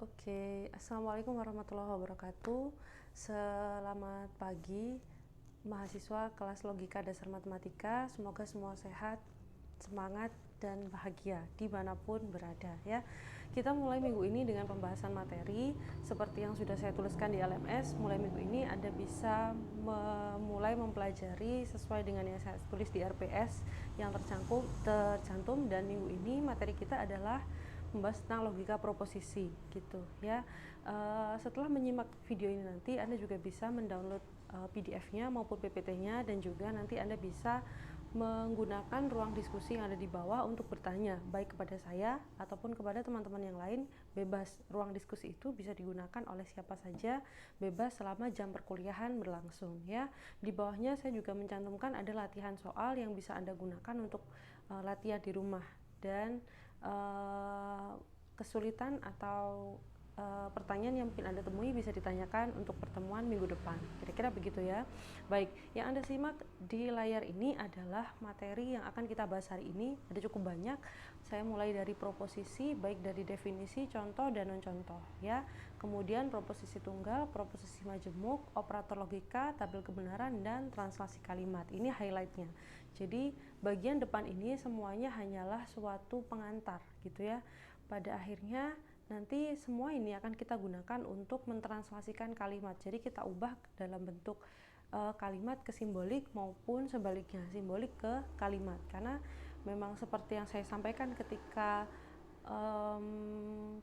Oke, Assalamualaikum warahmatullahi wabarakatuh. Selamat pagi, mahasiswa kelas Logika Dasar Matematika. Semoga semua sehat, semangat, dan bahagia dimanapun berada ya. Kita mulai minggu ini dengan pembahasan materi. Seperti yang sudah saya tuliskan di LMS, mulai minggu ini Anda bisa mulai mempelajari sesuai dengan yang saya tulis di RPS yang tercantum, dan minggu ini materi kita adalah membahas tentang logika proposisi gitu ya. Setelah menyimak video ini nanti Anda juga bisa mendownload PDF-nya maupun PPT-nya, dan juga nanti Anda bisa menggunakan ruang diskusi yang ada di bawah untuk bertanya baik kepada saya ataupun kepada teman-teman yang lain. Bebas, ruang diskusi itu bisa digunakan oleh siapa saja, bebas selama jam perkuliahan berlangsung ya. Di bawahnya saya juga mencantumkan ada latihan soal yang bisa Anda gunakan untuk latihan di rumah, dan kesulitan atau pertanyaan yang mungkin Anda temui bisa ditanyakan untuk pertemuan minggu depan. Kira-kira begitu ya. Baik, yang Anda simak di layar ini adalah materi yang akan kita bahas hari ini. Ada cukup banyak. Saya mulai dari proposisi, baik dari definisi, contoh, dan non-contoh ya. Kemudian proposisi tunggal, proposisi majemuk, operator logika, tabel kebenaran, dan translasi kalimat. Ini highlightnya. Jadi bagian depan ini semuanya hanyalah suatu pengantar gitu ya. Pada akhirnya nanti semua ini akan kita gunakan untuk mentranslasikan kalimat. Jadi kita ubah dalam bentuk kalimat ke simbolik maupun sebaliknya, simbolik ke kalimat. Karena memang seperti yang saya sampaikan ketika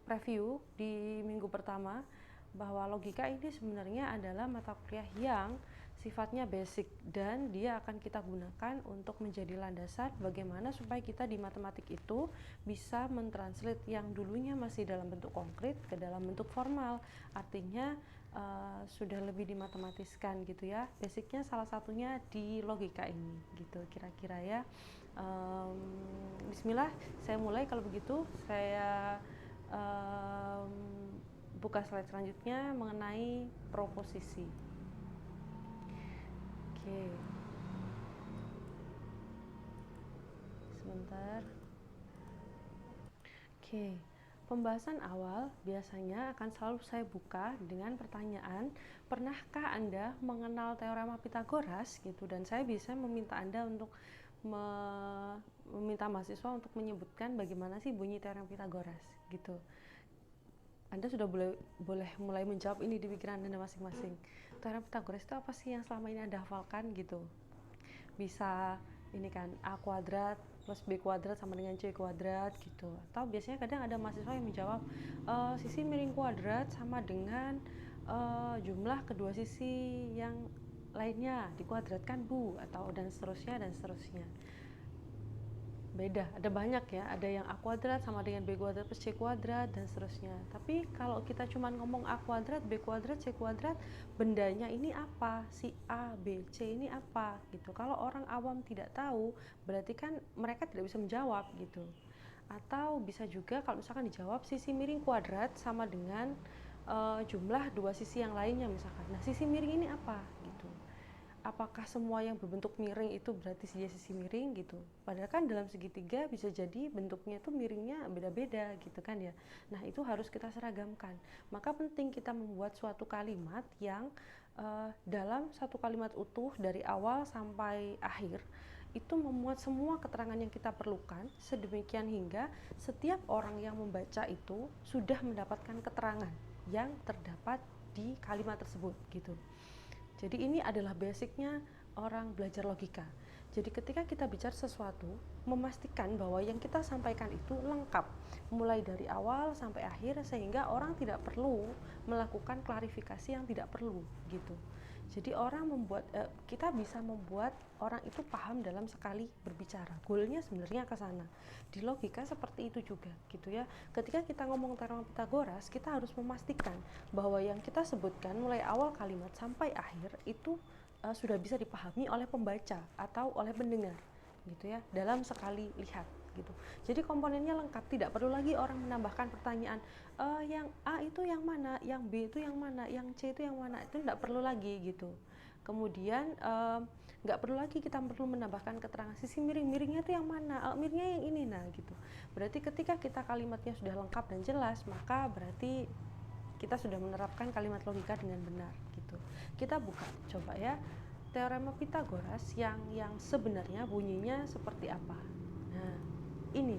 preview di minggu pertama, bahwa logika ini sebenarnya adalah mata kuliah yang sifatnya basic, dan dia akan kita gunakan untuk menjadi landasan bagaimana supaya kita di matematik itu bisa mentranslate yang dulunya masih dalam bentuk konkret ke dalam bentuk formal. Artinya sudah lebih dimatematiskan gitu ya. Basicnya salah satunya di logika ini gitu kira-kira ya. Bismillah, saya mulai. Kalau begitu saya buka slide selanjutnya mengenai proposisi. Oke, sebentar. Oke, pembahasan awal biasanya akan selalu saya buka dengan pertanyaan, pernahkah Anda mengenal teorema Pythagoras gitu, dan saya bisa meminta Anda untuk meminta mahasiswa untuk menyebutkan bagaimana sih bunyi teorema Pythagoras gitu. Anda sudah boleh mulai menjawab ini di pikiran Anda masing-masing. Teorema Pythagoras itu apa sih yang selama ini Anda hafalkan gitu? Bisa ini kan, A kuadrat plus B kuadrat sama dengan C kuadrat gitu. Atau biasanya kadang ada mahasiswa yang menjawab sisi miring kuadrat sama dengan jumlah kedua sisi yang lainnya dikuadratkan Bu, atau dan seterusnya dan seterusnya. Beda, ada banyak ya, ada yang A kuadrat sama dengan B kuadrat plus C kuadrat dan seterusnya. Tapi kalau kita cuma ngomong A kuadrat, B kuadrat, C kuadrat, bendanya ini apa? Si A, B, C ini apa? Gitu. Kalau orang awam tidak tahu, berarti kan mereka tidak bisa menjawab gitu. Atau bisa juga kalau misalkan dijawab sisi miring kuadrat sama dengan jumlah dua sisi yang lainnya misalkan. Nah, sisi miring ini apa? Gitu. Apakah semua yang berbentuk miring itu berarti dia sisi miring gitu? Padahal kan dalam segitiga bisa jadi bentuknya itu miringnya beda-beda gitu kan ya. Nah, itu harus kita seragamkan. Maka penting kita membuat suatu kalimat yang dalam satu kalimat utuh dari awal sampai akhir itu memuat semua keterangan yang kita perlukan, sedemikian hingga setiap orang yang membaca itu sudah mendapatkan keterangan yang terdapat di kalimat tersebut gitu. Jadi ini adalah basicnya orang belajar logika. Jadi ketika kita bicara sesuatu, memastikan bahwa yang kita sampaikan itu lengkap, mulai dari awal sampai akhir, sehingga orang tidak perlu melakukan klarifikasi yang tidak perlu gitu. Jadi kita bisa membuat orang itu paham dalam sekali berbicara. Goalnya sebenarnya ke sana. Di logika seperti itu juga gitu ya. Ketika kita ngomong teorema Pythagoras, kita harus memastikan bahwa yang kita sebutkan mulai awal kalimat sampai akhir itu sudah bisa dipahami oleh pembaca atau oleh pendengar gitu ya, dalam sekali lihat gitu. Jadi komponennya lengkap, tidak perlu lagi orang menambahkan pertanyaan yang A itu yang mana, yang B itu yang mana, yang C itu yang mana, itu tidak perlu lagi gitu. Kemudian nggak perlu lagi kita perlu menambahkan keterangan sisi miring-miringnya itu yang mana, miringnya yang ini, nah gitu. Berarti ketika kita kalimatnya sudah lengkap dan jelas, maka berarti kita sudah menerapkan kalimat logika dengan benar gitu. Kita buka coba ya, teorema Pitagoras yang sebenarnya bunyinya seperti apa. Nah ini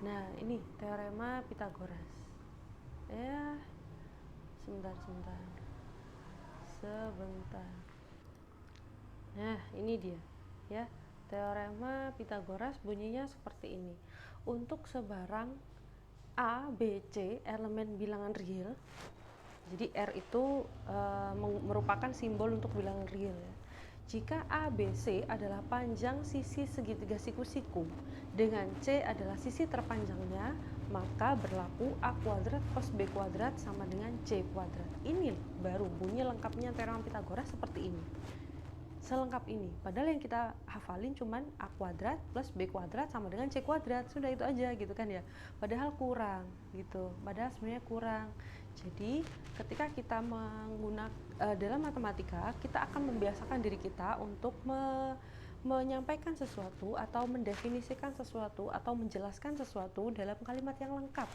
nah ini teorema Pitagoras ya, sebentar. Nah ini dia ya, teorema Pitagoras bunyinya seperti ini. Untuk sebarang A, B, C elemen bilangan real, jadi R itu merupakan simbol untuk bilangan real ya. Jika A, B, C adalah panjang sisi segitiga siku-siku dengan C adalah sisi terpanjangnya, maka berlaku A kuadrat plus B kuadrat sama dengan C kuadrat. Ini baru bunyi lengkapnya teorema Pitagoras seperti ini. Selengkap ini, padahal yang kita hafalin cuman A kuadrat plus B kuadrat sama dengan C kuadrat, sudah itu aja gitu kan ya, padahal kurang gitu, padahal sebenarnya kurang. Jadi ketika kita menggunakan dalam matematika, kita akan membiasakan diri kita untuk menyampaikan sesuatu atau mendefinisikan sesuatu atau menjelaskan sesuatu dalam kalimat yang lengkap.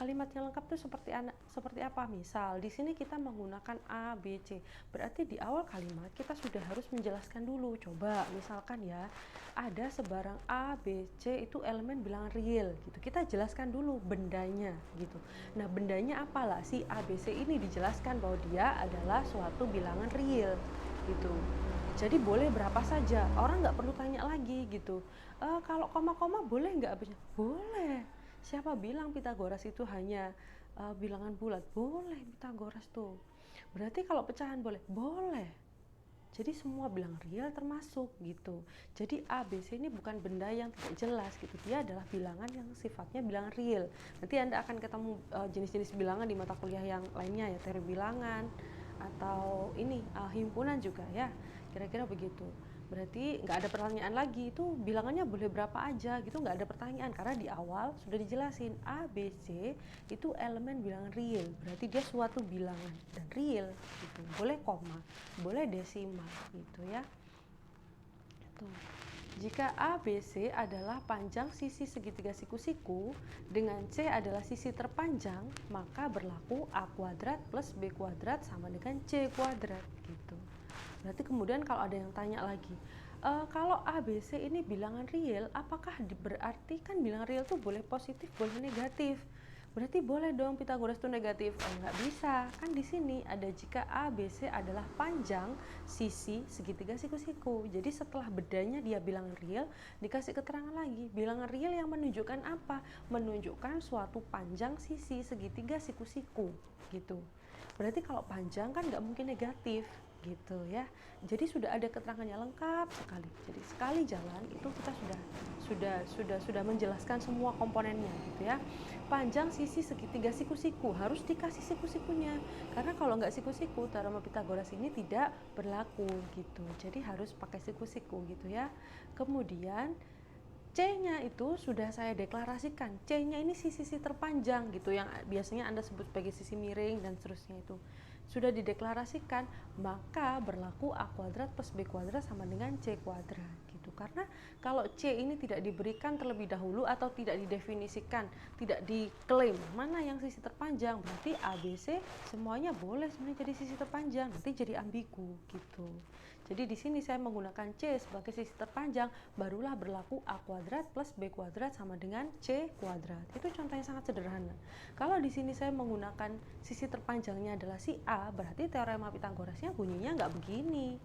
Kalimat yang lengkap itu seperti apa? Misal di sini kita menggunakan A, B, C. Berarti di awal kalimat kita sudah harus menjelaskan dulu. Coba misalkan ya, ada sebarang A, B, C itu elemen bilangan real gitu. Kita jelaskan dulu bendanya gitu. Nah, bendanya apalah si A, B, C ini dijelaskan bahwa dia adalah suatu bilangan real gitu. Jadi boleh berapa saja. Orang nggak perlu tanya lagi gitu. Kalau koma-koma boleh nggak? Boleh. Siapa bilang Pitagoras itu hanya bilangan bulat? Boleh Pitagoras tuh. Berarti kalau pecahan boleh? Boleh. Jadi semua bilangan real termasuk gitu. Jadi A, B, C ini bukan benda yang tidak jelas gitu. Dia adalah bilangan yang sifatnya bilangan real. Nanti Anda akan ketemu jenis-jenis bilangan di mata kuliah yang lainnya ya, teori bilangan atau ini himpunan juga ya. Kira-kira begitu. Berarti nggak ada pertanyaan lagi, itu bilangannya boleh berapa aja gitu, nggak ada pertanyaan karena di awal sudah dijelasin A, B, C itu elemen bilangan real, berarti dia suatu bilangan dan real gitu. Boleh koma, boleh desimal gitu ya. Tuh. Jika A, B, C adalah panjang sisi segitiga siku-siku dengan C adalah sisi terpanjang, maka berlaku A kuadrat plus B kuadrat sama dengan C kuadrat gitu. Berarti kemudian kalau ada yang tanya lagi, kalau A, B, C ini bilangan real, apakah berarti kan bilangan real itu boleh positif, boleh negatif? Berarti boleh dong Pitagoras itu negatif? Nggak bisa. Kan di sini ada jika A, B, C adalah panjang sisi segitiga siku-siku. Jadi setelah bedanya dia bilangan real, dikasih keterangan lagi. Bilangan real yang menunjukkan apa? Menunjukkan suatu panjang sisi segitiga siku-siku gitu. Berarti kalau panjang kan nggak mungkin negatif gitu ya. Jadi sudah ada keterangannya lengkap sekali. Jadi sekali jalan itu kita sudah menjelaskan semua komponennya gitu ya. Panjang sisi segitiga siku-siku harus dikasih siku-sikunya. Karena kalau nggak siku-siku, teorema Pitagoras ini tidak berlaku gitu. Jadi harus pakai siku-siku gitu ya. Kemudian C-nya itu sudah saya deklarasikan. C-nya ini sisi terpanjang gitu yang biasanya Anda sebut sebagai sisi miring dan seterusnya itu. Sudah dideklarasikan, maka berlaku A kuadrat plus B kuadrat sama dengan C kuadrat gitu. Karena kalau C ini tidak diberikan terlebih dahulu atau tidak didefinisikan, tidak diklaim mana yang sisi terpanjang, berarti A, B, C semuanya boleh sebenarnya jadi sisi terpanjang, nanti jadi ambigu gitu. Jadi di sini saya menggunakan C sebagai sisi terpanjang, barulah berlaku A kuadrat plus B kuadrat sama dengan C kuadrat. Itu contoh yang sangat sederhana. Kalau di sini saya menggunakan sisi terpanjangnya adalah si A, berarti teorema Pitagorasnya bunyinya nggak begini.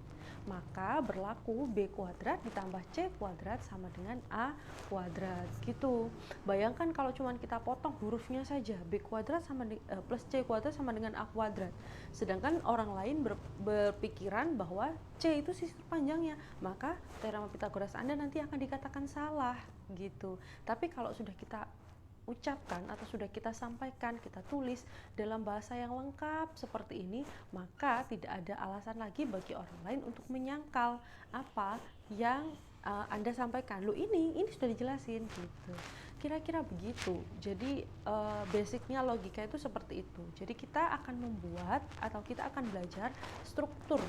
Maka berlaku B kuadrat ditambah C kuadrat sama dengan A kuadrat gitu. Bayangkan kalau cuma kita potong hurufnya saja, B kuadrat sama plus C kuadrat sama dengan A kuadrat. Sedangkan orang lain berpikiran bahwa C itu sisi terpanjangnya, maka teorema Pitagoras Anda nanti akan dikatakan salah gitu. Tapi kalau sudah kita ucapkan atau sudah kita sampaikan, kita tulis dalam bahasa yang lengkap seperti ini, maka tidak ada alasan lagi bagi orang lain untuk menyangkal apa yang Anda sampaikan. Loh ini sudah dijelasin gitu. Kira-kira begitu. Jadi basicnya logika itu seperti itu. Jadi kita akan membuat atau kita akan belajar struktur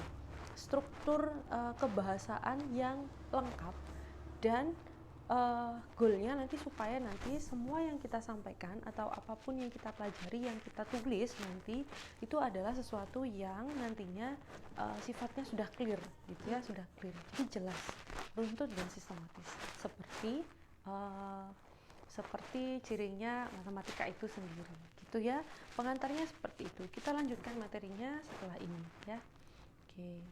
struktur kebahasaan yang lengkap, dan goalnya nanti supaya nanti semua yang kita sampaikan atau apapun yang kita pelajari, yang kita tulis nanti itu adalah sesuatu yang nantinya sifatnya sudah clear gitu ya, sudah clear, jadi jelas, runtut dan sistematis, seperti cirinya matematika itu sendiri gitu ya. Pengantarnya seperti itu, kita lanjutkan materinya setelah ini ya. Oke.